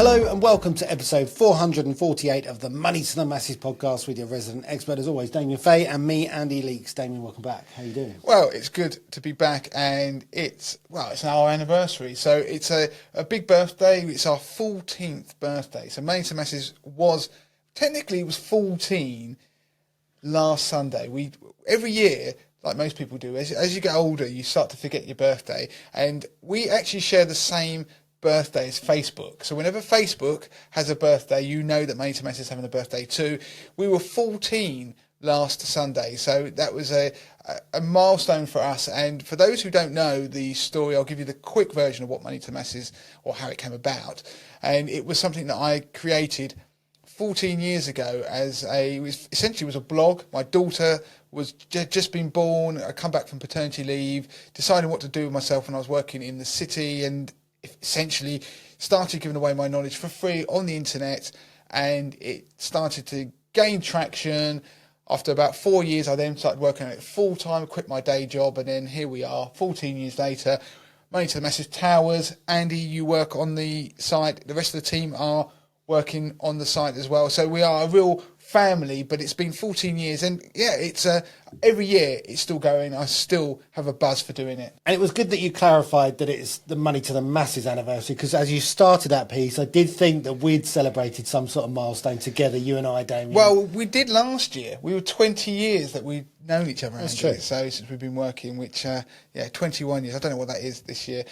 Hello and welcome to episode 448 of the Money to the Masses podcast with your resident expert, as always, Damien Fay, and me, Andy Leaks. Damien, welcome back. How you doing? Well, it's good to be back, and it's our anniversary, so it's a big birthday. It's our 14th birthday. So Money to the Masses was 14 last Sunday. Every year, like most people do, as you get older, you start to forget your birthday, and we actually share the same birthday as Facebook. So whenever Facebook has a birthday, you know that Money to Masses is having a birthday too. We were 14 last Sunday, so that was a milestone for us. And for those who don't know the story, I'll give you the quick version of what Money to Masses, or how it came about. And it was something that I created 14 years ago it was a blog. My daughter was just been born. I come back from paternity leave, deciding what to do with myself when I was working in the city, and essentially started giving away my knowledge for free on the internet, and it started to gain traction. After about 4 years, I then started working on it full time, quit my day job, and then here we are 14 years later. Money to the Masses towers. Andy, you work on the site. The rest of the team are working on the site as well. So we are a real family, but it's been 14 years, and it's every year it's still going. I still have a buzz for doing it. And it was good that you clarified that it's the Money to the Masses anniversary, because as you started that piece, I did think that we'd celebrated some sort of milestone together, you and I, Damien. Well, we did last year. We were 20 years that we'd known each other. That's true. So since we've been working, which 21 years. I don't know what that is this year.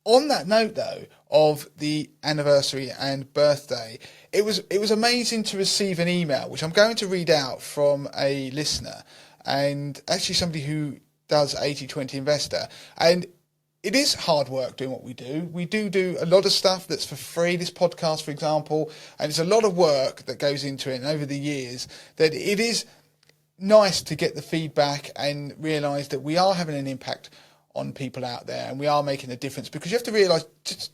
On that note, though, of the anniversary and birthday, it was amazing to receive an email, which I'm going to read out, from a listener, and actually somebody who does 80/20 Investor. And it is hard work doing what we do. We do a lot of stuff that's for free, this podcast, for example, and it's a lot of work that goes into it. And over the years, that it is nice to get the feedback and realise that we are having an impact on people out there, and we are making a difference. Because you have to realise,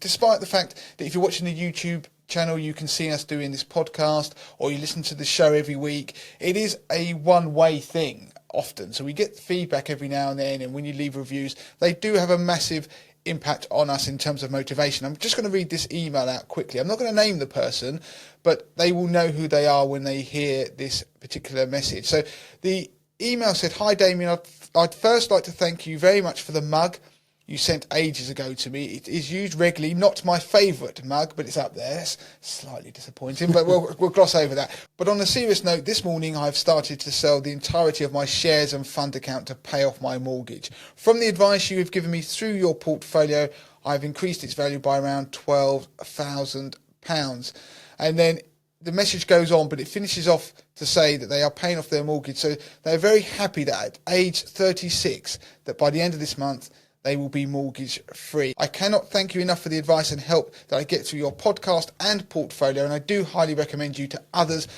despite the fact that if you're watching the YouTube channel, you can see us doing this podcast, or you listen to the show every week, it is a one-way thing often. So we get feedback every now and then, and when you leave reviews, they do have a massive impact on us in terms of motivation. I'm just going to read this email out quickly. I'm not going to name the person, but they will know who they are when they hear this particular message. So the email said, "Hi Damien, I'd first like to thank you very much for the mug you sent ages ago to me. It is used regularly, not my favourite mug, but it's up there. It's slightly disappointing, but we'll gloss over that. But on a serious note, this morning I've started to sell the entirety of my shares and fund account to pay off my mortgage. From the advice you have given me through your portfolio, I've increased its value by around £12,000. And then the message goes on, but it finishes off to say that they are paying off their mortgage. So they're very happy that at age 36, that by the end of this month, they will be mortgage free. I cannot thank you enough for the advice and help that I get through your podcast and portfolio, and I do highly recommend you to others,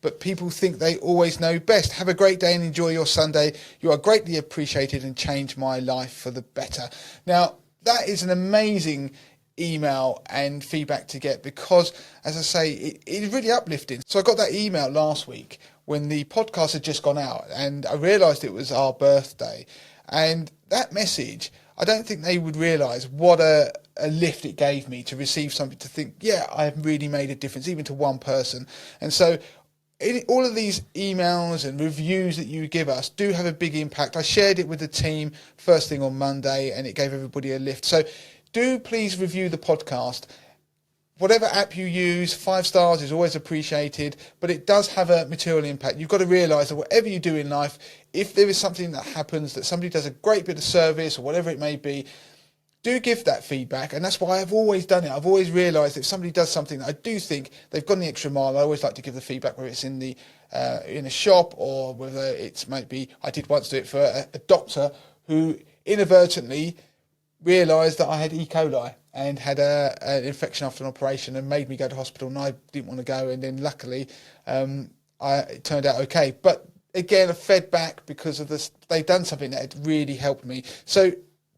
but people think they always know best. Have a great day and enjoy your Sunday. You are greatly appreciated and change my life for the better." Now, that is an amazing email and feedback to get, because, as I say, it is really uplifting. So I got that email last week when the podcast had just gone out, and I realised it was our birthday. And that message, I don't think they would realise what a lift it gave me to receive something, to think, I have really made a difference, even to one person. And so all of these emails and reviews that you give us do have a big impact. I shared it with the team first thing on Monday, and it gave everybody a lift. So do please review the podcast. Whatever app you use, 5 stars is always appreciated, but it does have a material impact. You've got to realise that whatever you do in life, if there is something that happens, that somebody does a great bit of service or whatever it may be, do give that feedback. And that's why I've always done it. I've always realised that if somebody does something that I do think they've gone the extra mile, I always like to give the feedback, whether it's in a shop, or whether it's maybe, I did once do it for a doctor who inadvertently realised that I had E. coli and had an infection after an operation, and made me go to hospital, and I didn't want to go, and then luckily it turned out okay. But again, I fed back because of this. They've done something that had really helped me. So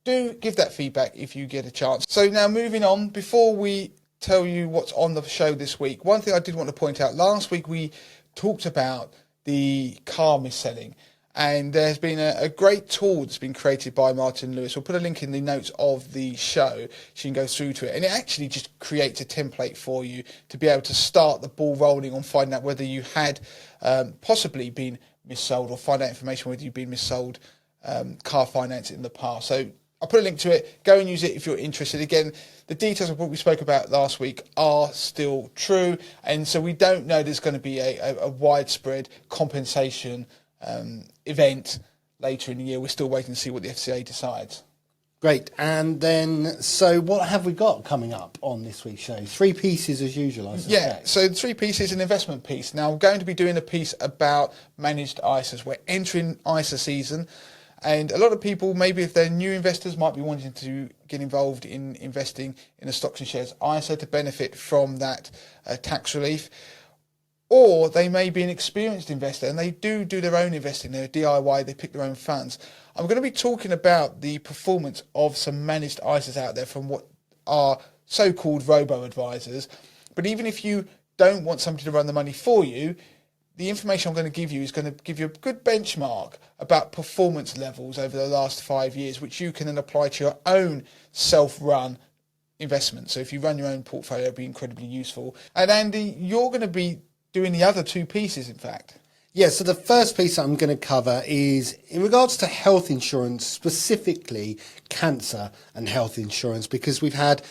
do give that feedback if you get a chance. So now moving on, before we tell you what's on the show this week, one thing I did want to point out, last week we talked about the car mis-selling, And there's been a great tool that's been created by Martin Lewis. We'll put a link in the notes of the show so you can go through to it. And it actually just creates a template for you to be able to start the ball rolling on finding out whether you had possibly been missold, or find out information whether you've been missold car finance in the past. So I'll put a link to it. Go and use it if you're interested. Again, the details of what we spoke about last week are still true. And so we don't know there's going to be a widespread compensation event later in the year. We're still waiting to see what the FCA decides. Great. And then, so what have we got coming up on this week's show? 3 pieces as usual, I suspect. Yeah, so the 3 pieces, an investment piece. Now, I'm going to be doing a piece about managed ISAs. We're entering ISA season, and a lot of people, maybe if they're new investors, might be wanting to get involved in investing in a stocks and shares ISA to benefit from that tax relief. Or they may be an experienced investor and they do their own investing. They're DIY, they pick their own funds. I'm going to be talking about the performance of some managed ISAs out there from what are so-called robo-advisors. But even if you don't want somebody to run the money for you, the information I'm going to give you is going to give you a good benchmark about performance levels over the last 5 years, which you can then apply to your own self-run investment. So if you run your own portfolio, it'll be incredibly useful. And Andy, you're going to be doing the other 2 pieces, in fact. Yeah, so the first piece I'm going to cover is in regards to health insurance, specifically cancer and health insurance, because we've had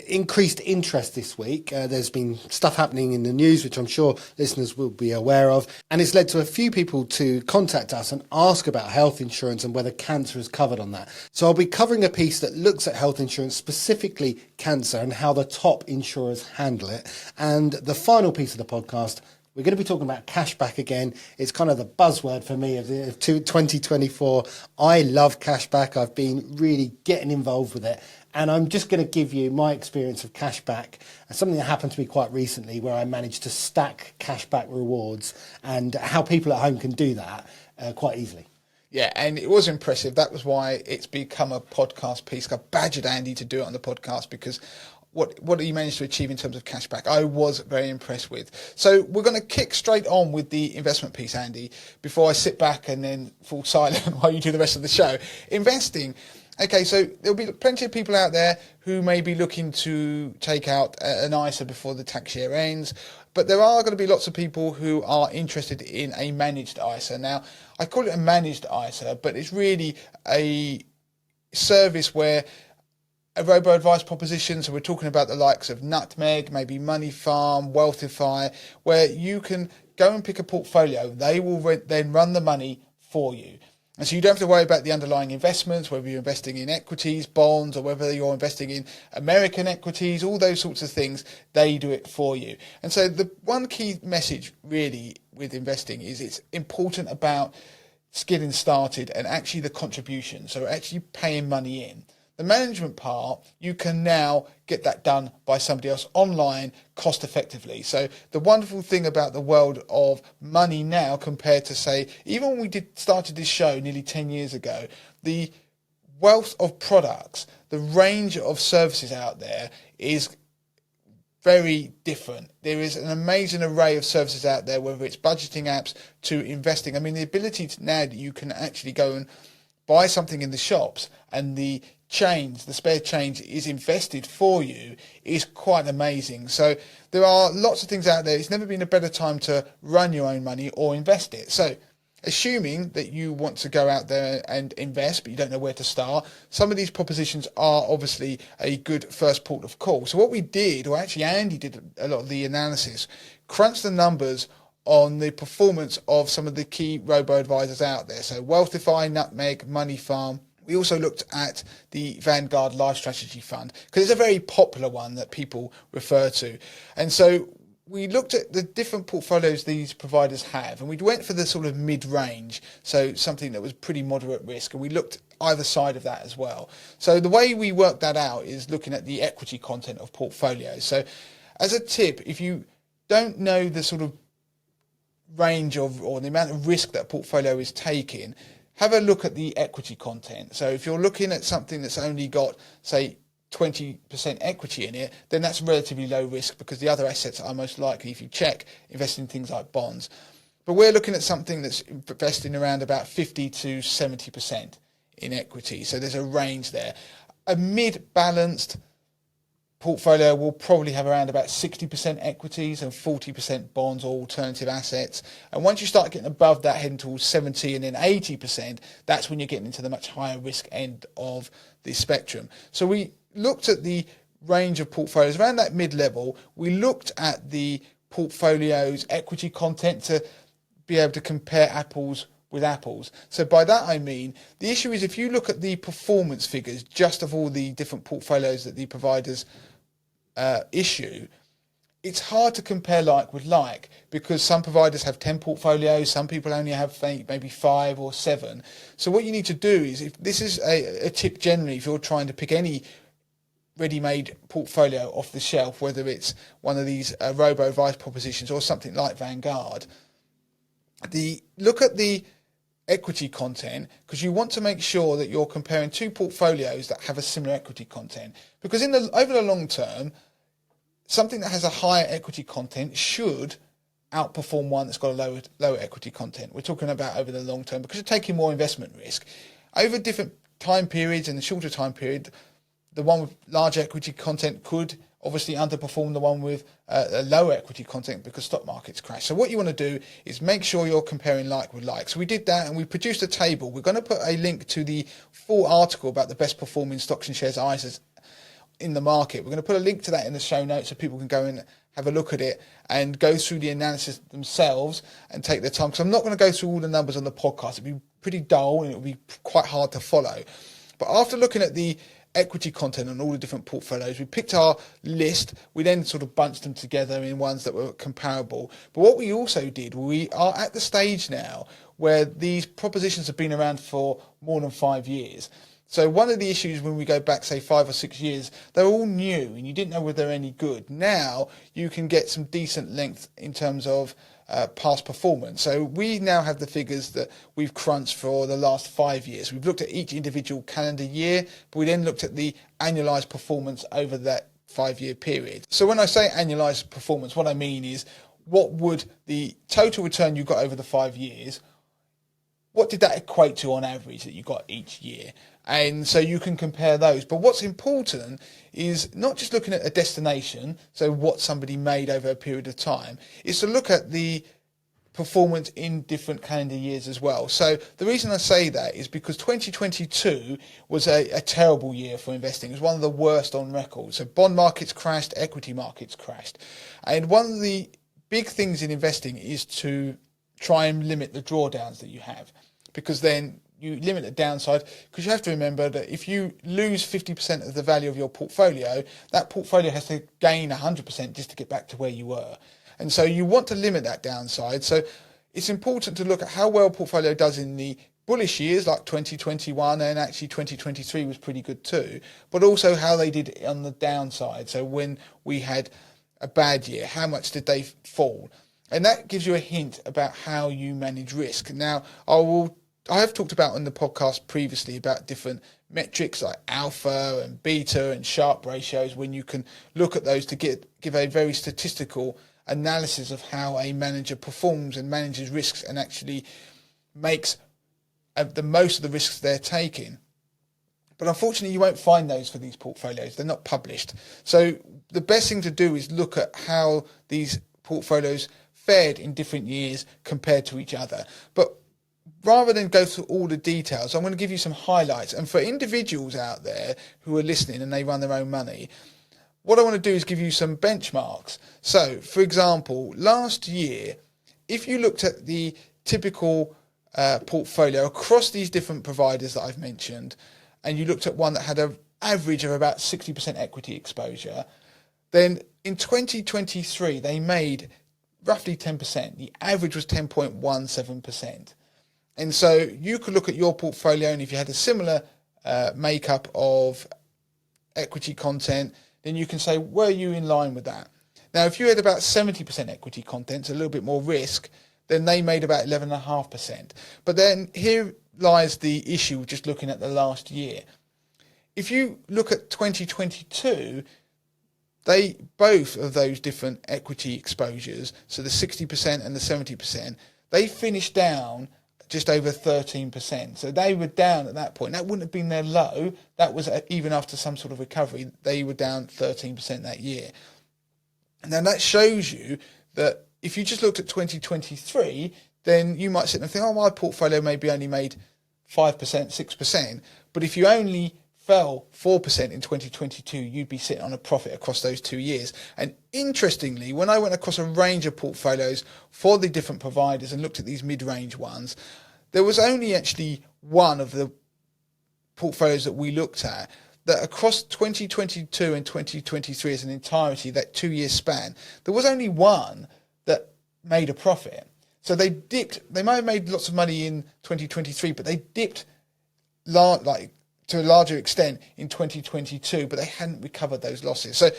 increased interest this week. There's been stuff happening in the news, which I'm sure listeners will be aware of, and it's led to a few people to contact us and ask about health insurance and whether cancer is covered on that. So I'll be covering a piece that looks at health insurance, specifically cancer, and how the top insurers handle it. And the final piece of the podcast, we're going to be talking about cashback again. It's kind of the buzzword for me of 2024. I love cashback. I've been really getting involved with it. And I'm just going to give you my experience of cashback, something that happened to me quite recently where I managed to stack cashback rewards, and how people at home can do that quite easily. Yeah, and it was impressive. That was why it's become a podcast piece. I badgered Andy to do it on the podcast because what he managed to achieve in terms of cashback, I was very impressed with. So we're going to kick straight on with the investment piece, Andy, before I sit back and then fall silent while you do the rest of the show. Investing. Okay, so there'll be plenty of people out there who may be looking to take out an ISA before the tax year ends, but there are going to be lots of people who are interested in a managed ISA. Now, I call it a managed ISA, but it's really a service where a robo-advice proposition, so we're talking about the likes of Nutmeg, maybe Money Farm, Wealthify, where you can go and pick a portfolio. They will then run the money for you. And so you don't have to worry about the underlying investments, whether you're investing in equities, bonds, or whether you're investing in American equities, all those sorts of things, they do it for you. And so the one key message really with investing is it's important about getting started and actually the contribution, so actually paying money in. The management part, you can now get that done by somebody else online cost effectively. So the wonderful thing about the world of money now compared to, say, even when we started this show nearly 10 years ago, the wealth of products, the range of services out there is very different. There is an amazing array of services out there, whether it's budgeting apps to investing. I mean, the ability to now that you can actually go and buy something in the shops and the spare change is invested for you is quite amazing. So there are lots of things out there. It's never been a better time to run your own money or invest it. So assuming that you want to go out there and invest, but you don't know where to start, some of these propositions are obviously a good first port of call. So what we did, or actually Andy did a lot of the analysis, crunched the numbers on the performance of some of the key robo-advisors out there. So Wealthify, Nutmeg, Money Farm. We also looked at the Vanguard Life Strategy Fund because it's a very popular one that people refer to. And so we looked at the different portfolios these providers have, and we went for the sort of mid-range, so something that was pretty moderate risk, and we looked either side of that as well. So the way we worked that out is looking at the equity content of portfolios. So as a tip, if you don't know the sort of range of or the amount of risk that a portfolio is taking, have a look at the equity content. So if you're looking at something that's only got, say, 20% equity in it, then that's relatively low risk because the other assets are most likely, if you check, invest in things like bonds. But we're looking at something that's investing around about 50 to 70% in equity. So there's a range there. A mid-balanced portfolio will probably have around about 60% equities and 40% bonds or alternative assets. And once you start getting above that, heading towards 70 and then 80%, that's when you're getting into the much higher risk end of the spectrum. So we looked at the range of portfolios around that mid-level. We looked at the portfolio's equity content to be able to compare apples with apples. So by that I mean, the issue is if you look at the performance figures just of all the different portfolios that the providers issue, it's hard to compare like with like, because some providers have 10 portfolios, some people only have maybe 5 or 7. So what you need to do is, if this is a tip generally, if you're trying to pick any ready-made portfolio off the shelf, whether it's one of these robo-advice propositions or something like Vanguard, look at the equity content, because you want to make sure that you're comparing two portfolios that have a similar equity content, because over the long term, something that has a higher equity content should outperform one that's got a lower equity content. We're talking about over the long term, because you're taking more investment risk. Over different time periods and the shorter time period, the one with large equity content could obviously underperform the one with a lower equity content because stock markets crash. So what you want to do is make sure you're comparing like with like. So we did that and we produced a table. We're going to put a link to the full article about the best performing stocks and shares ISAs in the market. We're going to put a link to that in the show notes so people can go and have a look at it and go through the analysis themselves and take their time, because I'm not going to go through all the numbers on the podcast. It'd be pretty dull and it would be quite hard to follow. But after looking at the equity content on all the different portfolios, we picked our list. We then sort of bunched them together in ones that were comparable. But what we also did, we are at the stage now where these propositions have been around for more than 5 years. So one of the issues when we go back, say, 5 or 6 years, they're all new and you didn't know whether they're any good. Now you can get some decent length in terms of past performance. So we now have the figures that we've crunched for the last 5 years. We've looked at each individual calendar year, but we then looked at the annualized performance over that 5-year period. So when I say annualized performance, what I mean is, what would the total return you got over the 5 years, what did that equate to on average that you got each year? And so you can compare those. But what's important is not just looking at a destination, so what somebody made over a period of time, is to look at the performance in different calendar years as well. So the reason I say that is because 2022 was a terrible year for investing. It was one of the worst on record. So bond markets crashed, equity markets crashed. And one of the big things in investing is to try and limit the drawdowns that you have, because then you limit the downside, because you have to remember that if you lose 50% of the value of your portfolio, that portfolio has to gain 100% just to get back to where you were. And so you want to limit that downside. So it's important to look at how well a portfolio does in the bullish years like 2021, and actually 2023 was pretty good too, but also how they did on the downside. So when we had a bad year, how much did they fall? And that gives you a hint about how you manage risk. Now, I have talked about on the podcast previously about different metrics like alpha and beta and Sharpe ratios, when you can look at those to give a very statistical analysis of how a manager performs and manages risks and actually makes the most of the risks they're taking. But unfortunately, you won't find those for these portfolios. They're not published. So the best thing to do is look at how these portfolios fared in different years compared to each other. But rather than go through all the details, I'm going to give you some highlights. And for individuals out there who are listening and they run their own money, what I want to do is give you some benchmarks. So, for example, last year, if you looked at the typical portfolio across these different providers that I've mentioned, and you looked at one that had an average of about 60% equity exposure, then in 2023, they made roughly 10%. The average was 10.17%. And so you could look at your portfolio, and if you had a similar makeup of equity content, then you can say, were you in line with that? Now, if you had about 70% equity content, so a little bit more risk, then they made about 11.5%. But then here lies the issue, just looking at the last year. If you look at 2022, both of those different equity exposures, so the 60% and the 70%, they finished down just over 13%. So they were down at that point. That wouldn't have been their low. That was even after some sort of recovery. They were down 13% that year. Now that shows you that if you just looked at 2023, then you might sit and think, oh, my portfolio maybe only made 5%, 6%. But if you only fell 4% in 2022, you'd be sitting on a profit across those 2 years. And interestingly, when I went across a range of portfolios for the different providers and looked at these mid-range ones, there was only actually one of the portfolios that we looked at that across 2022 and 2023 as an entirety, that 2 year span, there was only one that made a profit. So they dipped. They might have made lots of money in 2023, but they dipped to a larger extent in 2022, but they hadn't recovered those losses. So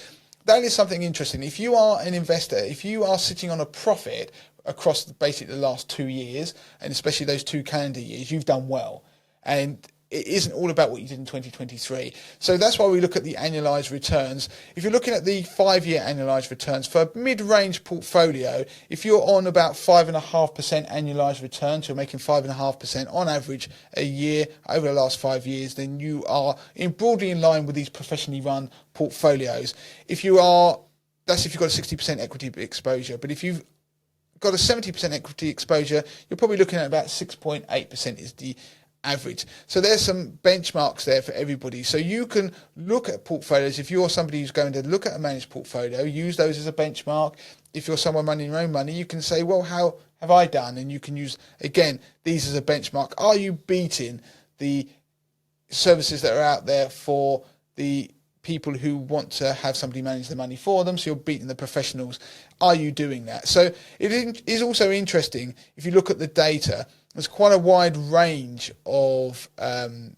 that is something interesting. If you are an investor, if you are sitting on a profit across basically the last 2 years, and especially those 2 calendar years, you've done well. And it isn't all about what you did in 2023. So that's why we look at the annualized returns. If you're looking at the 5-year annualized returns for a mid-range portfolio, if you're on about 5.5% annualized returns, you're making 5.5% on average a year over the last 5 years, then you are broadly in line with these professionally run portfolios. That's if you've got a 60% equity exposure. But if you've got a 70% equity exposure, you're probably looking at about 6.8% is the average. So there's some benchmarks there for everybody. So you can look at portfolios. If you're somebody who's going to look at a managed portfolio, use those as a benchmark. If you're someone managing your own money, you can say, well, how have I done? And you can use, again, these as a benchmark. Are you beating the services that are out there for the people who want to have somebody manage the money for them? So you're beating the professionals. Are you doing that? So it is also interesting, if you look at the data, there's quite a wide range of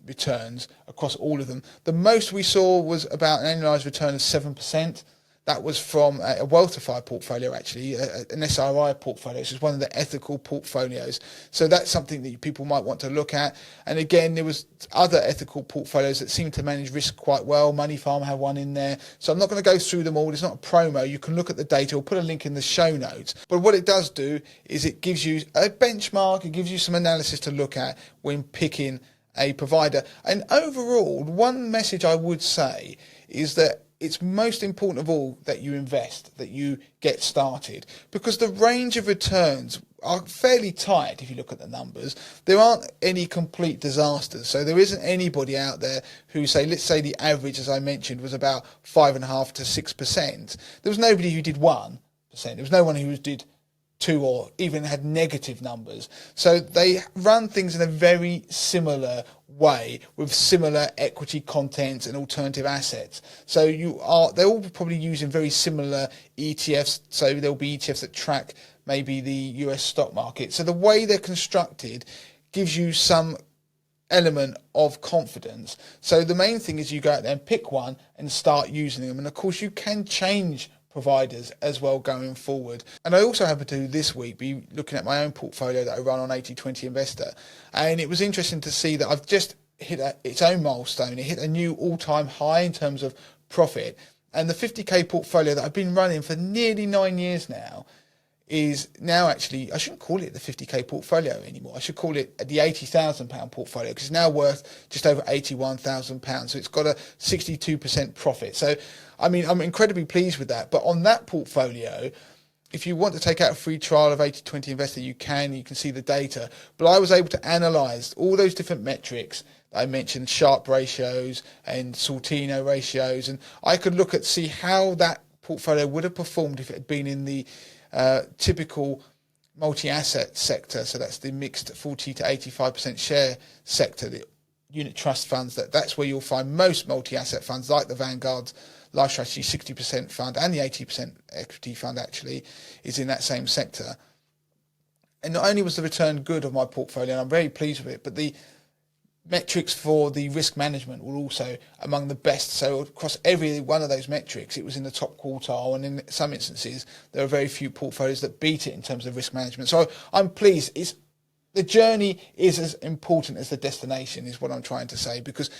returns across all of them. The most we saw was about an annualized return of 7%. That was from a Wealthify portfolio, actually, an SRI portfolio. This is one of the ethical portfolios. So that's something that people might want to look at. And again, there was other ethical portfolios that seem to manage risk quite well. Money Farm had one in there. So I'm not going to go through them all. It's not a promo. You can look at the data. We'll put a link in the show notes. But what it does do is it gives you a benchmark. It gives you some analysis to look at when picking a provider. And overall, one message I would say is that it's most important of all that you invest, that you get started, because the range of returns are fairly tight if you look at the numbers. There aren't any complete disasters. So there isn't anybody out there who say, let's say the average, as I mentioned, was about 5.5 to 6%. There was nobody who did 1%. There was no one who did 2 or even had negative numbers. So they run things in a very similar way with similar equity content and alternative assets. So they're all probably using very similar ETFs. So there'll be ETFs that track maybe the US stock market. So the way they're constructed gives you some element of confidence. So the main thing is you go out there and pick one and start using them. And of course you can change providers as well going forward. And I also happen to this week be looking at my own portfolio that I run on 80/20 Investor, and it was interesting to see that I've just hit its own milestone. It hit a new all-time high in terms of profit, and the 50k portfolio that I've been running for nearly 9 years now is now actually, I shouldn't call it the 50k portfolio anymore. I should call it the £80,000 portfolio, because it's now worth just over £81,000. So it's got a 62% profit. So, I mean, I'm incredibly pleased with that. But on that portfolio, if you want to take out a free trial of 80/20 Investor, you can see the data. But I was able to analyse all those different metrics that I mentioned, Sharpe ratios and Sortino ratios, and I could look at see how that portfolio would have performed if it had been in the typical multi-asset sector. So that's the mixed 40 to 85% share sector, the unit trust funds. That's where you'll find most multi-asset funds, like the Vanguard Life Strategy 60% fund and the 80% equity fund actually is in that same sector. And not only was the return good of my portfolio, and I'm very pleased with it, but the metrics for the risk management were also among the best. So across every one of those metrics, it was in the top quartile, and in some instances, there are very few portfolios that beat it in terms of risk management. So I'm pleased. The journey is as important as the destination, is what I'm trying to say, because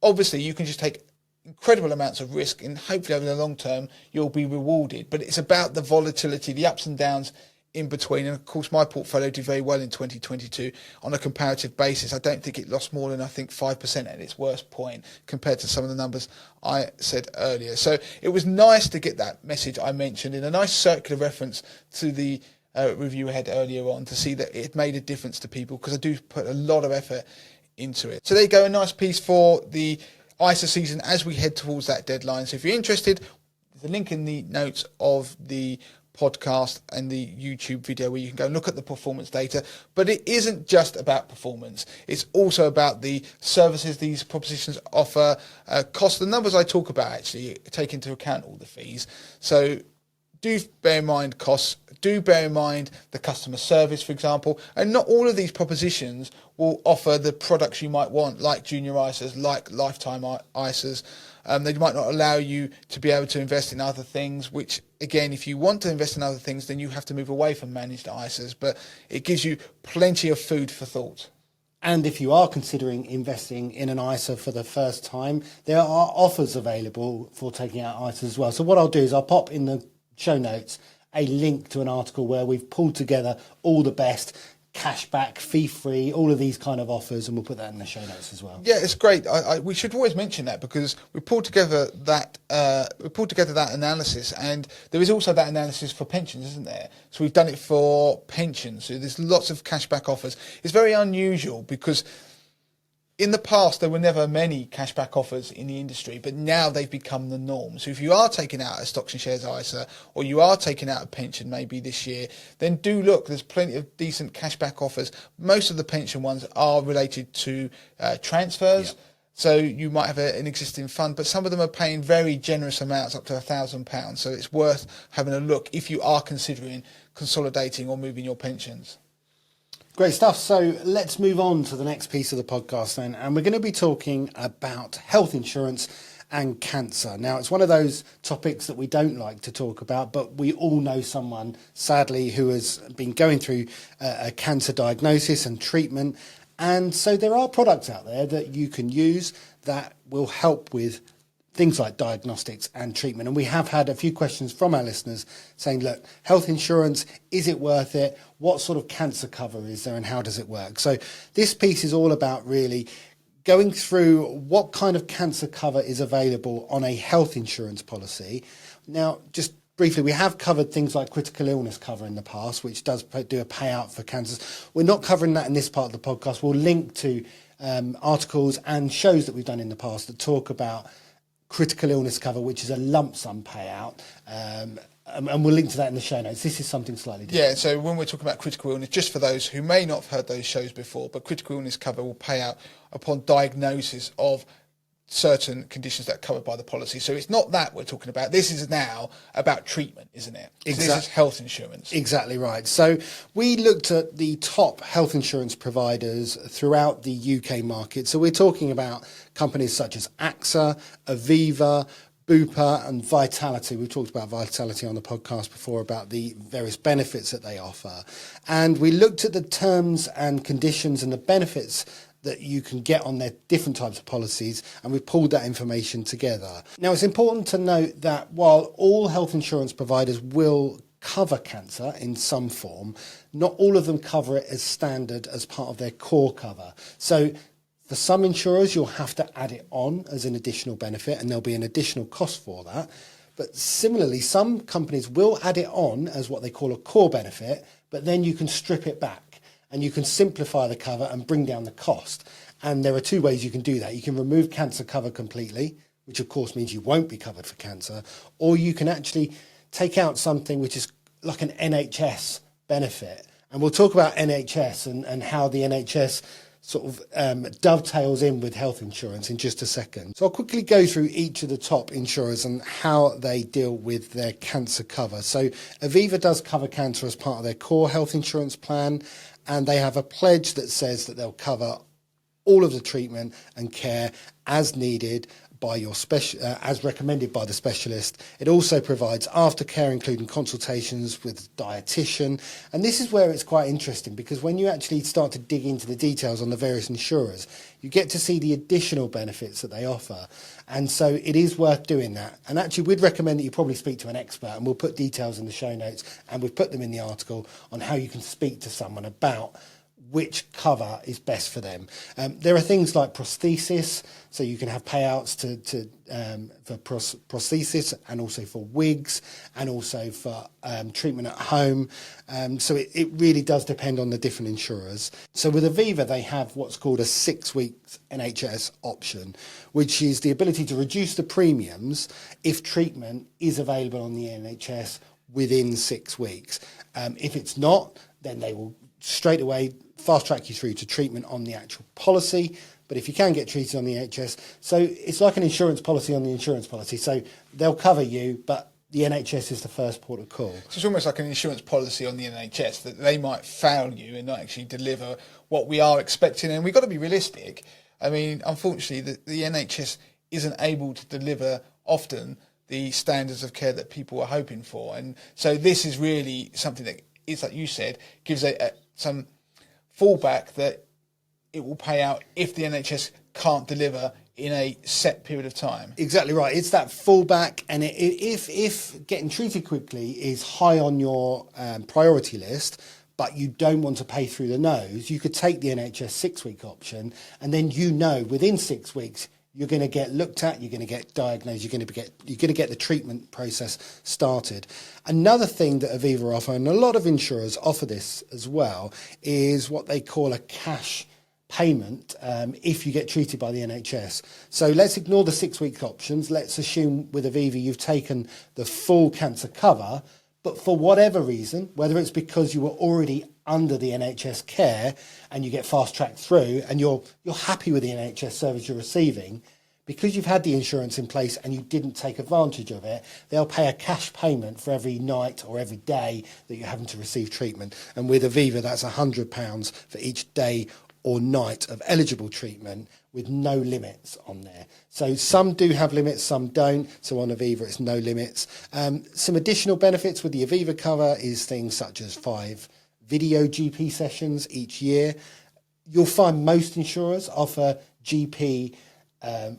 obviously you can just take incredible amounts of risk, and hopefully over the long term, you'll be rewarded. But it's about the volatility, the ups and downs in between. And of course, my portfolio did very well in 2022 on a comparative basis. I don't think it lost more than, I think, 5% at its worst point compared to some of the numbers I said earlier. So it was nice to get that message I mentioned in a nice circular reference to the review I had earlier on, to see that it made a difference to people, because I do put a lot of effort into it. So there you go, a nice piece for the ISA season as we head towards that deadline. So if you're interested, there's a link in the notes of the podcast and the YouTube video where you can go and look at the performance data. But it isn't just about performance. It's also about the services these propositions offer, cost. The numbers I talk about actually take into account all the fees. So do bear in mind costs, do bear in mind the customer service, for example, and not all of these propositions will offer the products you might want, like junior ISAs, like lifetime ISAs. They might not allow you to be able to invest in other things, which, again, if you want to invest in other things, then you have to move away from managed ISAs, but it gives you plenty of food for thought. And if you are considering investing in an ISA for the first time, there are offers available for taking out ISAs as well. So what I'll do is I'll pop in the show notes a link to an article where we've pulled together all the best cashback, fee-free, all of these kind of offers, and we'll put that in the show notes as well. Yeah, it's great. We should always mention that, because we pulled together that analysis, and there is also that analysis for pensions, isn't there? So we've done it for pensions. So there's lots of cashback offers. It's very unusual, because in the past, there were never many cashback offers in the industry, but now they've become the norm. So if you are taking out a stocks and shares ISA, or you are taking out a pension maybe this year, then do look. There's plenty of decent cashback offers. Most of the pension ones are related to transfers. Yep. So you might have an existing fund, but some of them are paying very generous amounts, up to £1,000. So it's worth having a look if you are considering consolidating or moving your pensions. Great stuff. So let's move on to the next piece of the podcast then. And we're going to be talking about health insurance and cancer. Now, it's one of those topics that we don't like to talk about, but we all know someone, sadly, who has been going through a cancer diagnosis and treatment. And so there are products out there that you can use that will help with things like diagnostics and treatment. And we have had a few questions from our listeners saying, look, health insurance, is it worth it? What sort of cancer cover is there and how does it work? So this piece is all about really going through what kind of cancer cover is available on a health insurance policy. Now, just briefly, we have covered things like critical illness cover in the past, which does do a payout for cancers. We're not covering that in this part of the podcast. We'll link to articles and shows that we've done in the past that talk about critical illness cover, which is a lump sum payout, and we'll link to that in the show notes. This is something slightly different. Yeah, so when we're talking about critical illness, just for those who may not have heard those shows before, but critical illness cover will pay out upon diagnosis of certain conditions that are covered by the policy. So it's not that we're talking about. This is now about treatment, isn't it? Exactly. This is health insurance. Exactly right. So we looked at the top health insurance providers throughout the UK market. So we're talking about companies such as AXA, Aviva, Bupa and Vitality. We've talked about Vitality on the podcast before, about the various benefits that they offer. And we looked at the terms and conditions and the benefits that you can get on their different types of policies, and we've pulled that information together. Now, it's important to note that while all health insurance providers will cover cancer in some form, not all of them cover it as standard as part of their core cover. So for some insurers, you'll have to add it on as an additional benefit, and there'll be an additional cost for that. But similarly, some companies will add it on as what they call a core benefit, but then you can strip it back and you can simplify the cover and bring down the cost. And there are two ways you can do that. You can remove cancer cover completely, which of course means you won't be covered for cancer, or you can actually take out something which is like an NHS benefit. And we'll talk about NHS and how the NHS sort of dovetails in with health insurance in just a second. So I'll quickly go through each of the top insurers and how they deal with their cancer cover. So Aviva does cover cancer as part of their core health insurance plan, and they have a pledge that says that they'll cover all of the treatment and care as needed by your as recommended by the specialist. It also provides aftercare, including consultations with dietitian. And this is where it's quite interesting, because when you actually start to dig into the details on the various insurers, you get to see the additional benefits that they offer. And so it is worth doing that. And actually, we'd recommend that you probably speak to an expert, and we'll put details in the show notes, and we've put them in the article on how you can speak to someone about which cover is best for them. There are things like prosthesis, so you can have payouts for prosthesis, and also for wigs, and also for treatment at home. So it really does depend on the different insurers. So with Aviva, they have what's called a 6 weeks NHS option, which is the ability to reduce the premiums if treatment is available on the NHS within 6 weeks. If it's not, then they will straight away fast track you through to treatment on the actual policy. But if you can get treated on the NHS, so it's like an insurance policy on the insurance policy. So they'll cover you, but the NHS is the first port of call. So it's almost like an insurance policy on the NHS, that they might fail you and not actually deliver what we are expecting. And we've got to be realistic. I mean, unfortunately, the NHS isn't able to deliver often the standards of care that people are hoping for. And so this is really something that is, like you said, gives some fallback that it will pay out if the NHS can't deliver in a set period of time. Exactly right. It's that fallback, and if getting treated quickly is high on your priority list, but you don't want to pay through the nose, you could take the NHS 6 week option, and then within 6 weeks you're going to get looked at, you're going to get diagnosed, you're going to get the treatment process started. Another thing that Aviva offer, and a lot of insurers offer this as well, is what they call a cash payment if you get treated by the NHS. So let's ignore the 6 week options. Let's assume with Aviva you've taken the full cancer cover, but for whatever reason, whether it's because you were already under the NHS care and you get fast tracked through and you're happy with the NHS service you're receiving, because you've had the insurance in place and you didn't take advantage of it, they'll pay a cash payment for every night or every day that you're having to receive treatment. And with Aviva, that's £100 for each day or night of eligible treatment, with no limits on there. So some do have limits, some don't. So on Aviva, it's no limits. Some additional benefits with the Aviva cover is things such as 5 video GP sessions each year. You'll find most insurers offer GP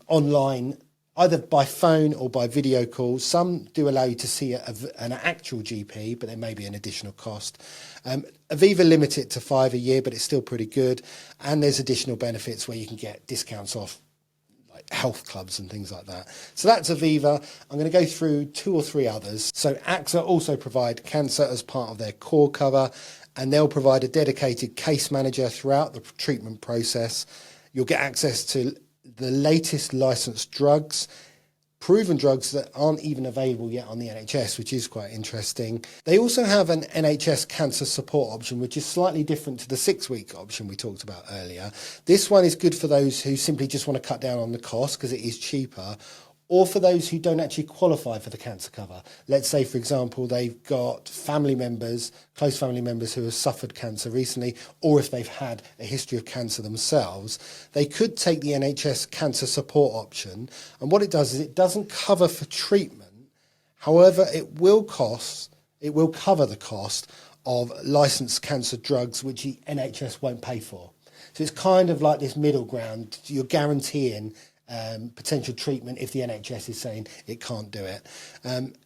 online, either by phone or by video call. Some do allow you to see an actual GP, but there may be an additional cost. Aviva limit it to 5 a year, but it's still pretty good. And there's additional benefits where you can get discounts off like health clubs and things like that. So that's Aviva. I'm going to go through 2 or 3 others. So AXA also provide cancer as part of their core cover, and they'll provide a dedicated case manager throughout the treatment process. You'll get access to the latest licensed drugs, proven drugs that aren't even available yet on the NHS, which is quite interesting. They also have an NHS cancer support option, which is slightly different to the 6 week option we talked about earlier. This one is good for those who simply just want to cut down on the cost because it is cheaper, or for those who don't actually qualify for the cancer cover. Let's say, for example, they've got family members, close family members who have suffered cancer recently, or if they've had a history of cancer themselves, they could take the NHS cancer support option. And what it does is it doesn't cover for treatment. However, it will cover the cost of licensed cancer drugs, which the NHS won't pay for. So it's kind of like this middle ground. You're guaranteeing potential treatment if the NHS is saying it can't do it.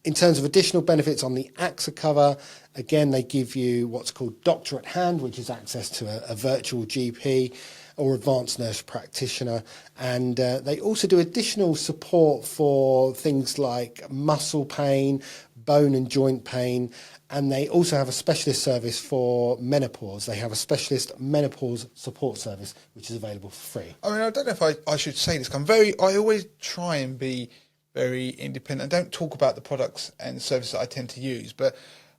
In terms of additional benefits on the AXA cover, again, they give you what's called Doctor at Hand, which is access to a virtual GP or advanced nurse practitioner. And they also do additional support for things like muscle pain, bone and joint pain, and they also have a specialist service for menopause. They have a specialist menopause support service, which is available for free. I mean, I don't know if I should say this. I always try and be very independent. I don't talk about the products and services that I tend to use. But,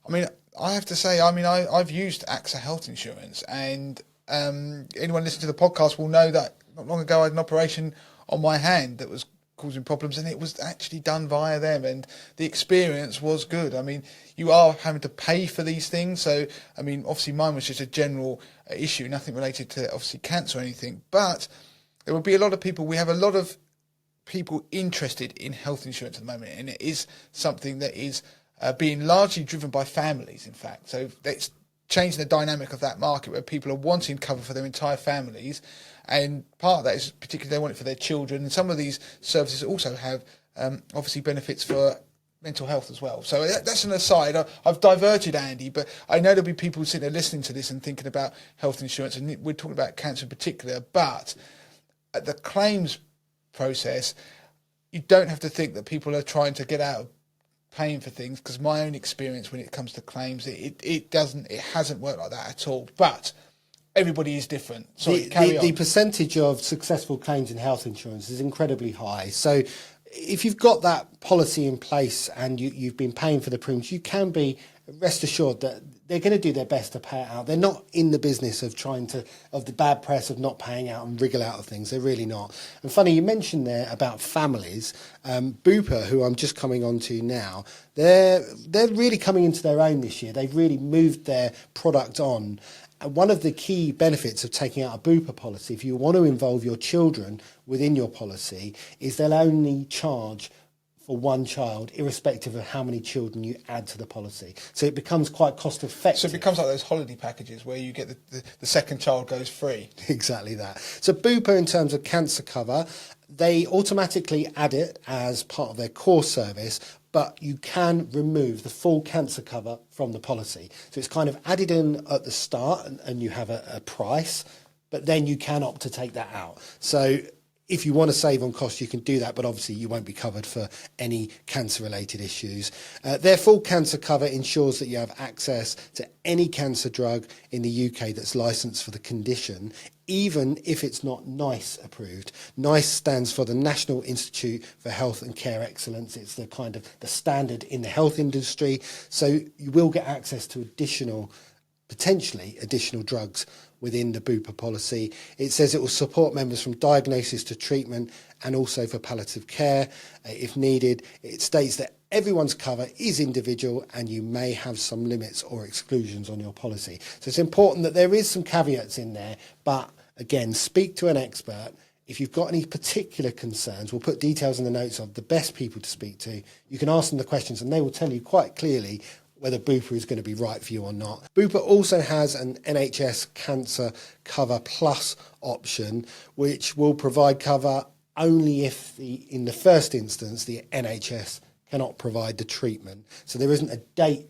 I mean, I have to say, I've used AXA Health Insurance, and anyone listening to the podcast will know that not long ago I had an operation on my hand that was causing problems, and it was actually done via them, and the experience was good. I mean, you are having to pay for these things, so I mean, obviously mine was just a general issue, nothing related to obviously cancer or anything, but there will be a lot of people. We have a lot of people interested in health insurance at the moment, and it is something that is being largely driven by families, in fact. So it's changing the dynamic of that market where people are wanting cover for their entire families, and part of that is particularly they want it for their children, and some of these services also have obviously benefits for mental health as well. So that's an aside. I've diverted, Andy, but I know there'll be people sitting there listening to this and thinking about health insurance, and we're talking about cancer in particular, but at the claims process, you don't have to think that people are trying to get out of paying for things, because my own experience when it comes to claims, it hasn't worked like that at all. But everybody is different. Sorry, carry on. The percentage of successful claims in health insurance is incredibly high. So if you've got that policy in place and you've been paying for the premiums, you can be rest assured that they're going to do their best to pay it out. They're not in the business of of the bad press of not paying out and wriggle out of things. They're really not. And funny, you mentioned there about families. Bupa, who I'm just coming on to now, they're really coming into their own this year. They've really moved their product on. And one of the key benefits of taking out a Bupa policy, if you want to involve your children within your policy, is they'll only charge for one child, irrespective of how many children you add to the policy. So it becomes quite cost effective. So it becomes like those holiday packages where you get the second child goes free. Exactly that. So Bupa, in terms of cancer cover, they automatically add it as part of their core service, but you can remove the full cancer cover from the policy. So it's kind of added in at the start and you have a price, but then you can opt to take that out. So if you want to save on costs, you can do that, but obviously you won't be covered for any cancer-related issues. Their full cancer cover ensures that you have access to any cancer drug in the UK that's licensed for the condition, even if it's not NICE approved. NICE stands for the National Institute for Health and Care Excellence. It's the kind of the standard in the health industry. So you will get access to potentially additional drugs within the Bupa policy. It says it will support members from diagnosis to treatment and also for palliative care if needed. It states that everyone's cover is individual and you may have some limits or exclusions on your policy. So it's important that there is some caveats in there, but again, speak to an expert. If you've got any particular concerns, we'll put details in the notes of the best people to speak to. You can ask them the questions and they will tell you quite clearly whether Bupa is going to be right for you or not. Bupa also has an NHS Cancer Cover Plus option, which will provide cover only if, in the first instance, the NHS cannot provide the treatment. So there isn't a date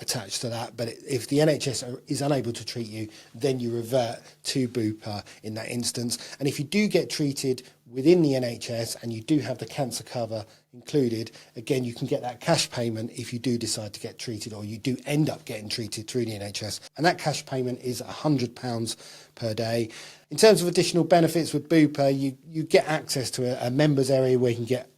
attached to that, but if the NHS is unable to treat you, then you revert to Bupa in that instance. And if you do get treated within the NHS and you do have the cancer cover included, again, you can get that cash payment if you do decide to get treated or you do end up getting treated through the NHS. And that cash payment is £100 per day. In terms of additional benefits with Bupa, you get access to a members area where you can get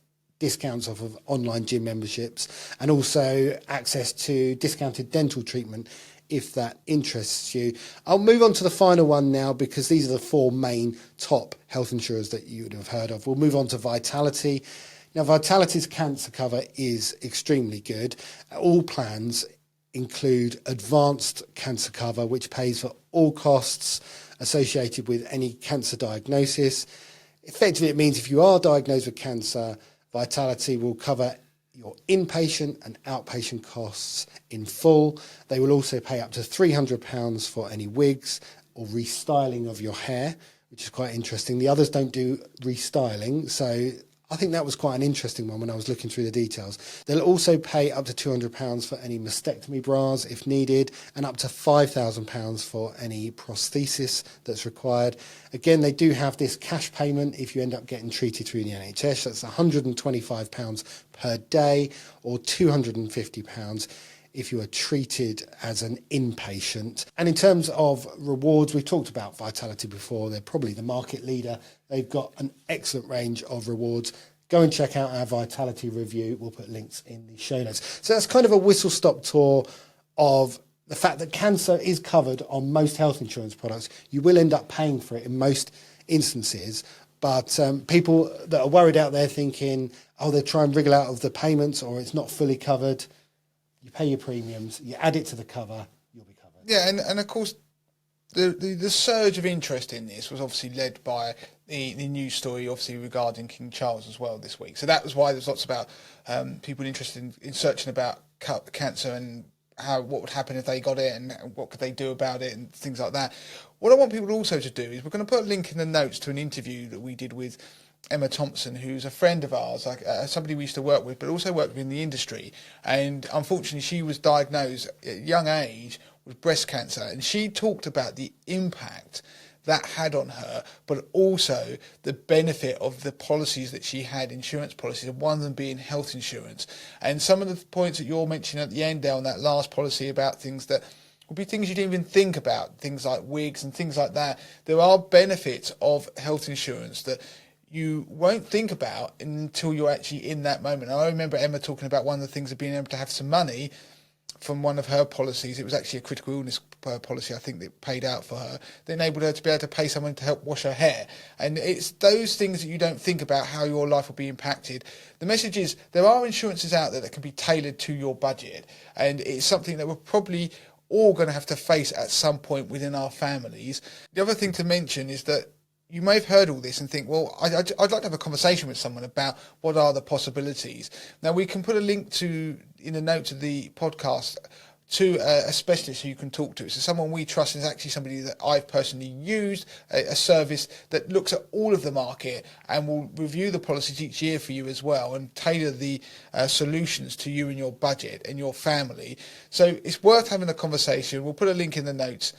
discounts off of online gym memberships and also access to discounted dental treatment if that interests you. I'll move on to the final one now because these are the four main top health insurers that you would have heard of. We'll move on to Vitality. Now, Vitality's cancer cover is extremely good. All plans include advanced cancer cover, which pays for all costs associated with any cancer diagnosis. Effectively, it means if you are diagnosed with cancer, Vitality will cover your inpatient and outpatient costs in full. They will also pay up to £300 for any wigs or restyling of your hair, which is quite interesting. The others don't do restyling, so I think that was quite an interesting one when I was looking through the details. They'll also pay up to £200 for any mastectomy bras if needed and up to £5,000 for any prosthesis that's required. Again, they do have this cash payment if you end up getting treated through the NHS. That's £125 per day or £250 if you are treated as an inpatient. And in terms of rewards, we've talked about Vitality before. They're probably the market leader. They've got an excellent range of rewards. Go and check out our Vitality review. We'll put links in the show notes. So that's kind of a whistle-stop tour of the fact that cancer is covered on most health insurance products. You will end up paying for it in most instances, but people that are worried out there thinking, oh, they'll try and wriggle out of the payments or it's not fully covered, you pay your premiums, you add it to the cover, you'll be covered. Yeah, and of course, the surge of interest in this was obviously led by the news story, obviously regarding King Charles as well this week. So that was why there's lots about people interested in searching about cancer and what would happen if they got it and what could they do about it and things like that. What I want people also to do is we're going to put a link in the notes to an interview that we did with Emma Thompson, who's a friend of ours, somebody we used to work with, but also worked with in the industry. And unfortunately, she was diagnosed at a young age with breast cancer, and she talked about the impact that had on her, but also the benefit of the policies that she had, insurance policies, and one of them being health insurance. And some of the points that you're mentioning at the end there on that last policy about things that will be things you didn't even think about, things like wigs and things like that. There are benefits of health insurance that you won't think about until you're actually in that moment. And I remember Emma talking about one of the things of being able to have some money from one of her policies. It was actually a critical illness policy, I think, that paid out for her, that enabled her to be able to pay someone to help wash her hair. And it's those things that you don't think about, how your life will be impacted. The message is there are insurances out there that can be tailored to your budget, and it's something that we're probably all going to have to face at some point within our families. The other thing to mention is that you may have heard all this and think, well, I'd like to have a conversation with someone about what are the possibilities. Now, we can put a link to, in the notes of the podcast, to a specialist who you can talk to. So someone we trust is actually somebody that I've personally used, a service that looks at all of the market and will review the policies each year for you as well and tailor the solutions to you and your budget and your family. So it's worth having a conversation. We'll put a link in the notes.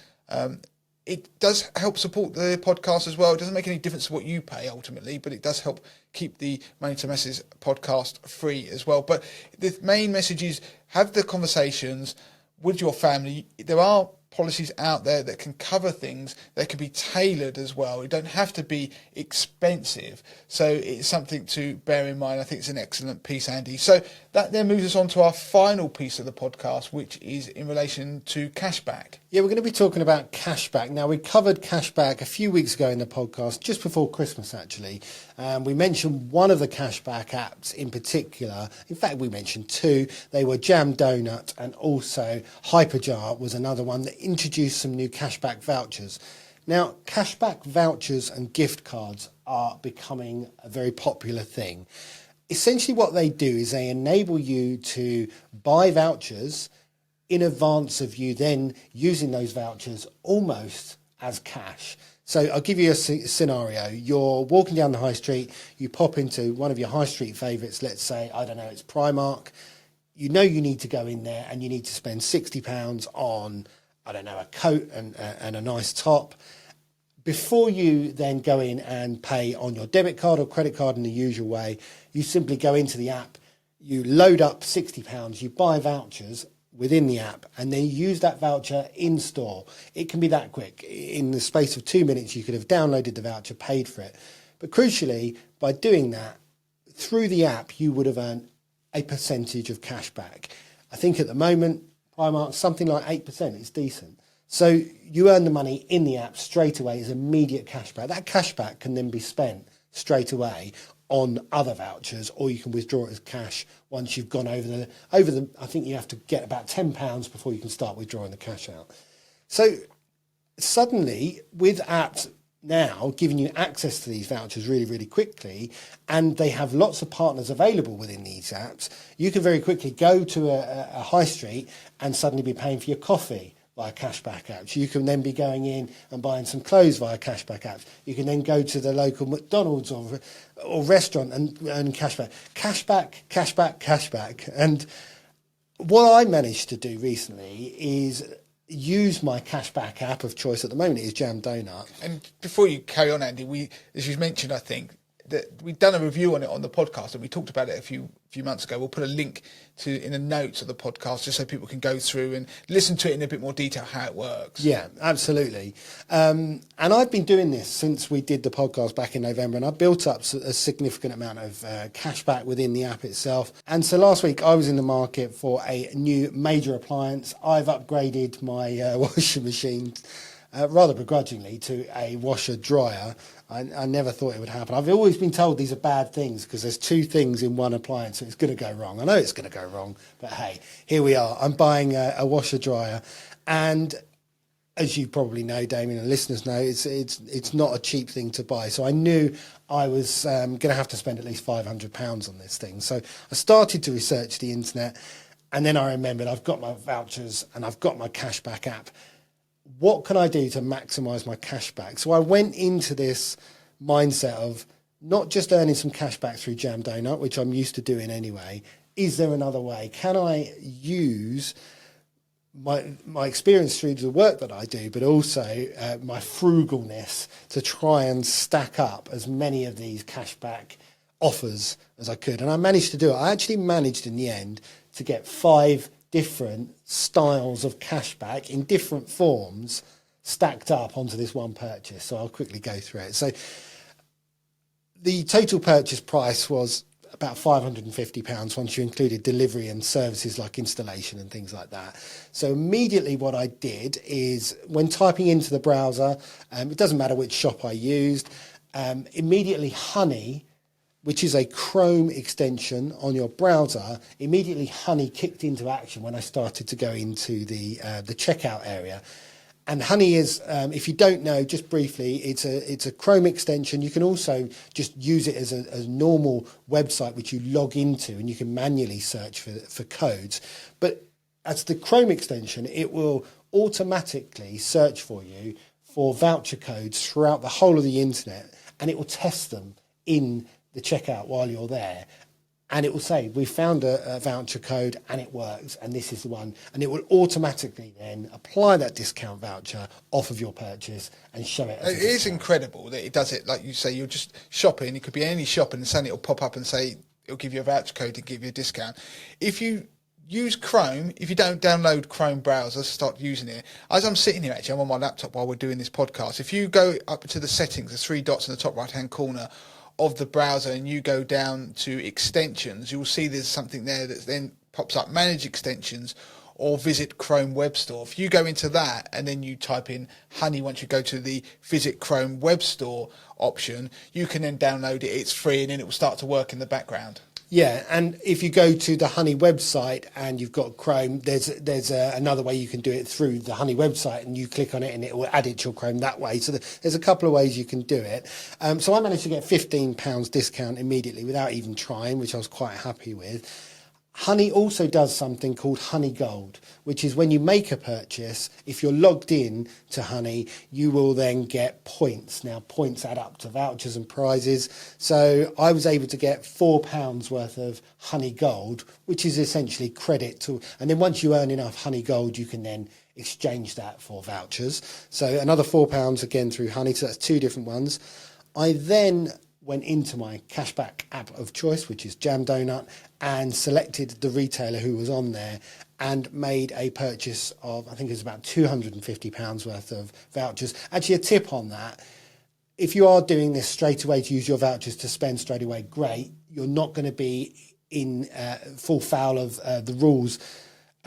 It does help support the podcast as well. It doesn't make any difference to what you pay ultimately, but it does help keep the Money to Masses podcast free as well. But the main message is have the conversations with your family. There are policies out there that can cover things that can be tailored as well. It don't have to be expensive. So it's something to bear in mind. I think it's an excellent piece, Andy. So that then moves us on to our final piece of the podcast, which is in relation to cashback. Yeah, we're going to be talking about cashback. Now, we covered cashback a few weeks ago in the podcast, just before Christmas, actually. We mentioned one of the cashback apps in particular. In fact, we mentioned two. They were Jam Donut, and also Hyperjar was another one that introduced some new cashback vouchers. Now, cashback vouchers and gift cards are becoming a very popular thing. Essentially what they do is they enable you to buy vouchers in advance of you then using those vouchers almost as cash. So I'll give you a scenario. You're walking down the high street, you pop into one of your high street favourites, let's say, I don't know, it's Primark. You know you need to go in there and you need to spend £60 on, I don't know, a coat and a nice top. Before you then go in and pay on your debit card or credit card in the usual way, you simply go into the app, you load up £60, you buy vouchers within the app, and then use that voucher in store. It can be that quick. In the space of 2 minutes, you could have downloaded the voucher, paid for it. But crucially, by doing that, through the app, you would have earned a percentage of cash back. I think at the moment, Primark, something like 8%. It's decent. So you earn the money in the app straight away as immediate cashback. That cashback can then be spent straight away on other vouchers, or you can withdraw it as cash once you've gone over the. I think you have to get about £10 before you can start withdrawing the cash out. So suddenly, with apps now giving you access to these vouchers really, really quickly, and they have lots of partners available within these apps, you can very quickly go to a high street and suddenly be paying for your coffee via cashback apps. You can then be going in and buying some clothes via cashback apps. You can then go to the local McDonald's or restaurant and earn cashback. Cashback. And what I managed to do recently is use my cashback app of choice. At the moment, it is Jam Donut. And before you carry on, Andy, as you mentioned, I think that we've done a review on it on the podcast, and we talked about it a few months ago. We'll put a link to in the notes of the podcast just so people can go through and listen to it in a bit more detail how it works. Yeah, absolutely. And I've been doing this since we did the podcast back in November, and I built up a significant amount of cashback within the app itself. And so last week I was in the market for a new major appliance. I've upgraded my washing machine rather begrudgingly to a washer dryer. I never thought it would happen. I've always been told these are bad things because there's two things in one appliance, so it's going to go wrong. I know it's going to go wrong, but hey, here we are. I'm buying a washer dryer, and as you probably know, Damien, and listeners know, it's not a cheap thing to buy. So I knew I was going to have to spend at least £500 on this thing. So I started to research the internet, and then I remembered I've got my vouchers and I've got my Cashback app. What can I do to maximise my cashback? So I went into this mindset of not just earning some cashback through Jam Donut, which I'm used to doing anyway. Is there another way? Can I use my experience through the work that I do, but also my frugalness to try and stack up as many of these cashback offers as I could? And I managed to do it. I actually managed in the end to get 5 different styles of cashback in different forms stacked up onto this one purchase. So I'll quickly go through it. So the total purchase price was about £550 once you included delivery and services like installation and things like that. So immediately what I did is, when typing into the browser, it doesn't matter which shop I used, immediately Honey, which is a Chrome extension on your browser, immediately Honey kicked into action when I started to go into the checkout area. And Honey is, if you don't know, just briefly, it's a Chrome extension. You can also just use it as a normal website which you log into, and you can manually search for codes. But as the Chrome extension, it will automatically search for you for voucher codes throughout the whole of the internet, and it will test them in the checkout while you're there. And it will say, we found a voucher code and it works, and this is the one. And it will automatically then apply that discount voucher off of your purchase and show it. It is incredible that it does it. Like you say, you're just shopping. It could be any shop, and suddenly it'll pop up and say, it'll give you a voucher code to give you a discount. If you use Chrome, if you don't download Chrome browser, start using it. As I'm sitting here, actually, I'm on my laptop while we're doing this podcast. If you go up to the settings, the 3 dots in the top right-hand corner of the browser, and you go down to extensions, you will see there's something there that then pops up, manage extensions or visit Chrome Web Store. If you go into that and then you type in Honey, once you go to the visit Chrome Web Store option, you can then download it. It's free, and then it will start to work in the background. Yeah, and if you go to the Honey website and you've got Chrome, there's another way you can do it through the Honey website, and you click on it and it will add it to your Chrome that way. So there's a couple of ways you can do it. So I managed to get £15 discount immediately without even trying, which I was quite happy with. Honey also does something called Honey Gold, which is when you make a purchase, if you're logged in to Honey, you will then get points. Now, points add up to vouchers and prizes. So I was able to get £4 worth of Honey Gold, which is essentially credit to, and then once you earn enough Honey Gold, you can then exchange that for vouchers. So another £4 again through Honey, so that's 2 different ones. I then went into my cashback app of choice, which is Jam Donut, and selected the retailer who was on there and made a purchase of, I think it was about £250 worth of vouchers. Actually, a tip on that, if you are doing this straight away to use your vouchers to spend straight away, great. You're not going to be in full foul of the rules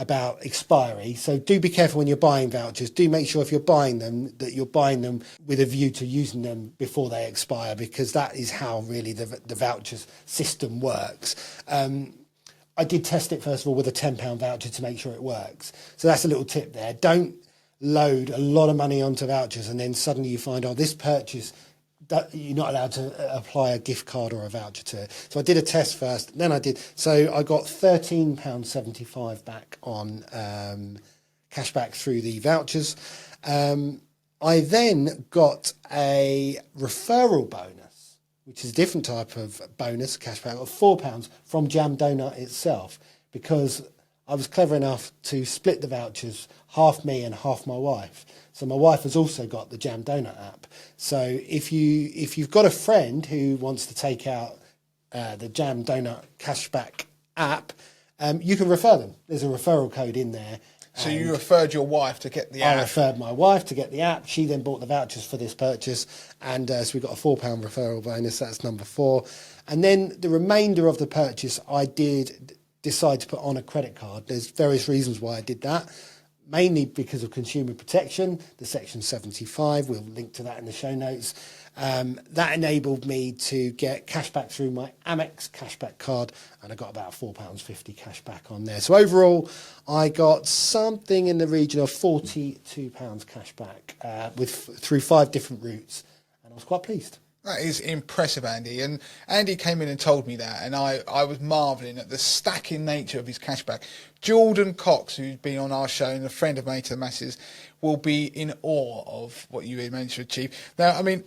about expiry. So do be careful when you're buying vouchers. Do make sure if you're buying them that you're buying them with a view to using them before they expire, because that is how really the vouchers system works. I did test it first of all with a £10 voucher to make sure it works. So that's a little tip there. Don't load a lot of money onto vouchers and then suddenly you find, oh, this purchase, that you're not allowed to apply a gift card or a voucher to it. So I did a test first, then I did. So I got £13.75 back on cashback through the vouchers. I then got a referral bonus, which is a different type of bonus, cashback, of £4 from Jam Donut itself, because I was clever enough to split the vouchers, half me and half my wife. So my wife has also got the Jam Donut app. So if you've got a friend who wants to take out the Jam Donut Cashback app, you can refer them. There's a referral code in there. So you referred your wife to get the app? I referred my wife to get the app. She then bought the vouchers for this purchase. And so we got a £4 referral bonus. That's number 4. And then the remainder of the purchase, I did decide to put on a credit card. There's various reasons why I did that. Mainly because of consumer protection, the Section 75, we'll link to that in the show notes. That enabled me to get cashback through my Amex cashback card, and I got about £4.50 cashback on there. So overall, I got something in the region of £42 cashback through 5 different routes, and I was quite pleased. That is impressive, Andy. And Andy came in and told me that, and I was marvelling at the stacking nature of his cashback. Jordan Cox, who's been on our show and a friend of mine to the masses, will be in awe of what you managed to achieve. Now, I mean,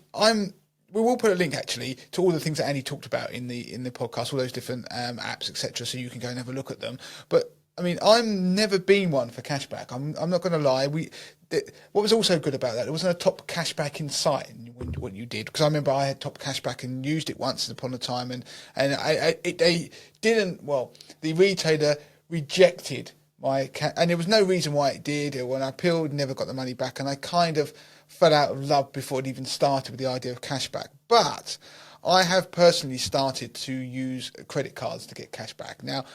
we will put a link actually to all the things that Andy talked about in the podcast, all those different apps, etc., so you can go and have a look at them. But I mean, I've never been one for cashback. I'm not going to lie. What was also good about that, there wasn't a top cashback in sight in what you did, because I remember I had top cashback and used it once upon a time, and they didn't. Well, the retailer rejected and there was no reason why it did. When I appealed, never got the money back, and I kind of fell out of love before it even started with the idea of cashback. But I have personally started to use credit cards to get cashback. Now,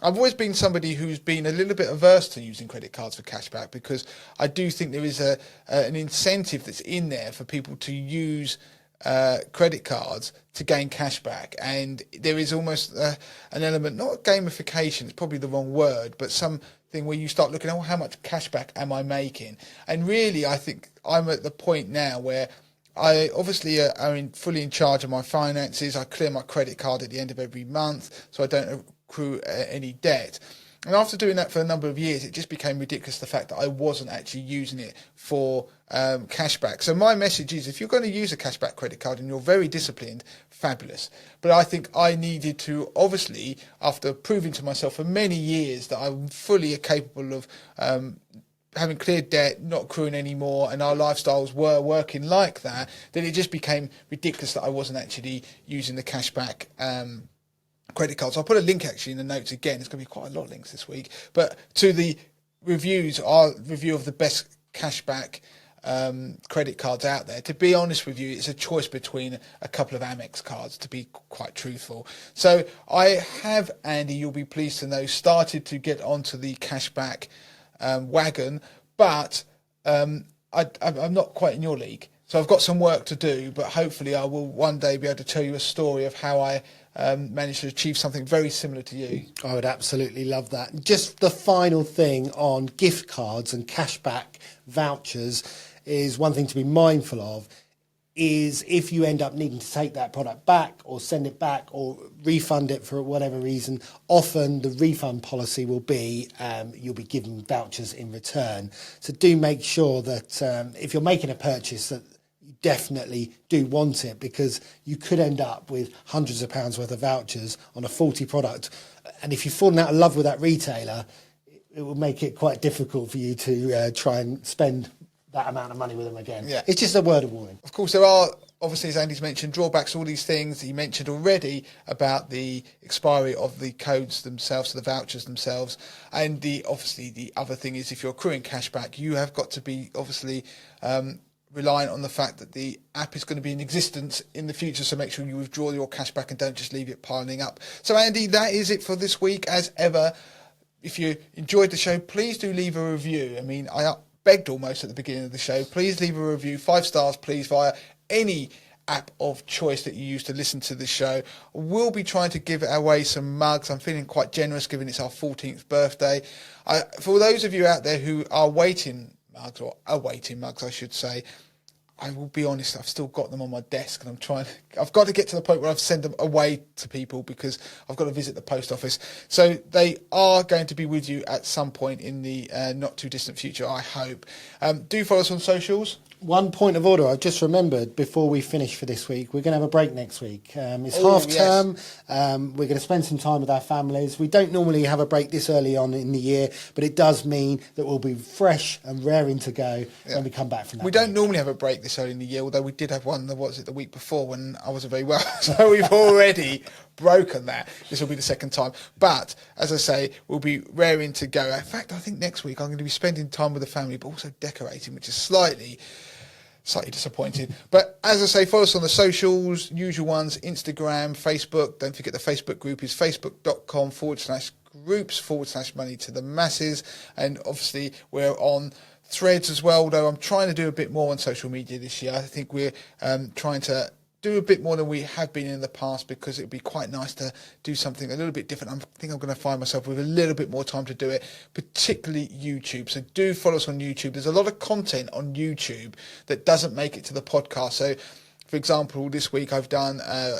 I've always been somebody who's been a little bit averse to using credit cards for cashback, because I do think there is an incentive that's in there for people to use credit cards to gain cashback, and there is almost an element, not gamification, it's probably the wrong word, but something where you start looking at, how much cashback am I making? And really, I think I'm at the point now where I obviously am fully in charge of my finances. I clear my credit card at the end of every month, so I don't accrue any debt. And after doing that for a number of years, it just became ridiculous, the fact that I wasn't actually using it for cashback. So my message is, if you're going to use a cashback credit card and you're very disciplined, fabulous. But I think I needed to, obviously, after proving to myself for many years that I'm fully capable of having cleared debt, not accruing anymore, and our lifestyles were working like that, then it just became ridiculous that I wasn't actually using the cashback credit cards. I'll put a link actually in the notes again. It's going to be quite a lot of links this week, but to the our review of the best cashback credit cards out there. To be honest with you, it's a choice between a couple of Amex cards, to be quite truthful. So I have, Andy, you'll be pleased to know, started to get onto the cashback wagon, but I'm not quite in your league. So I've got some work to do, but hopefully I will one day be able to tell you a story of how I managed to achieve something very similar to you. I would absolutely love that. Just the final thing on gift cards and cashback vouchers is one thing to be mindful of, is if you end up needing to take that product back or send it back or refund it for whatever reason, often the refund policy will be you'll be given vouchers in return. So do make sure that if you're making a purchase that you definitely do want it, because you could end up with hundreds of pounds worth of vouchers on a faulty product. And if you've fallen out of love with that retailer, it will make it quite difficult for you to try and spend that amount of money with them again. Yeah. It's just a word of warning. Of course, there are, obviously, as Andy's mentioned, drawbacks, all these things he mentioned already about the expiry of the codes themselves, the vouchers themselves. And obviously the other thing is, if you're accruing cashback, you have got to be obviously reliant on the fact that the app is going to be in existence in the future, so make sure you withdraw your cashback and don't just leave it piling up. So Andy, that is it for this week. As ever, if you enjoyed the show, please do leave a review. I mean, I begged almost at the beginning of the show, please leave a review, 5 stars please, via any app of choice that you use to listen to the show. We'll be trying to give away some mugs. I'm feeling quite generous given it's our 14th birthday. For those of you out there who are waiting mugs, or awaiting mugs I should say, I will be honest, I've still got them on my desk, and I've got to get to the point where I've sent them away to people because I've got to visit the post office. So they are going to be with you at some point in the not too distant future, I hope. Do follow us on socials. One point of order, I've just remembered before we finish for this week, we're going to have a break next week. It's half term. Yes. We're going to spend some time with our families. We don't normally have a break this early on in the year, but it does mean that we'll be fresh and raring to go when we come back from that. We don't normally have a break this early in the year, although we did have one, the week before when I wasn't very well. So we've already broken that. This will be the second time. But, as I say, we'll be raring to go. In fact, I think next week I'm going to be spending time with the family, but also decorating, which is slightly disappointed. But as I say, follow us on the socials, usual ones, Instagram, Facebook. Don't forget the Facebook group is facebook.com/groups/money to the masses. And obviously we're on Threads as well, though I'm trying to do a bit more on social media this year. I think we're trying to do a bit more than we have been in the past, because it'd be quite nice to do something a little bit different. I think I'm going to find myself with a little bit more time to do it, particularly YouTube. So do follow us on YouTube. There's a lot of content on YouTube that doesn't make it to the podcast. So, for example, this week I've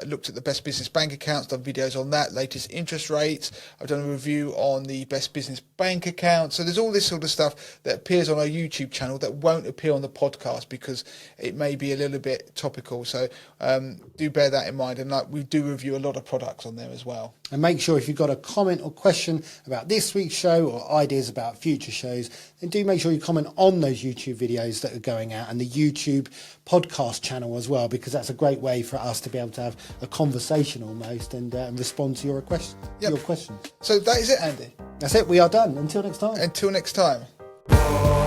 looked at the best business bank accounts, done videos on that, latest interest rates. I've done a review on the best business bank account. So there's all this sort of stuff that appears on our YouTube channel that won't appear on the podcast because it may be a little bit topical. So do bear that in mind. And we do review a lot of products on there as well. And make sure if you've got a comment or question about this week's show or ideas about future shows, then do make sure you comment on those YouTube videos that are going out and the YouTube podcast channel as well, because that's a great way for us to be able to have a conversation almost and respond to your questions. So that is it, Andy. That's it. We are done. Until next time. Until next time.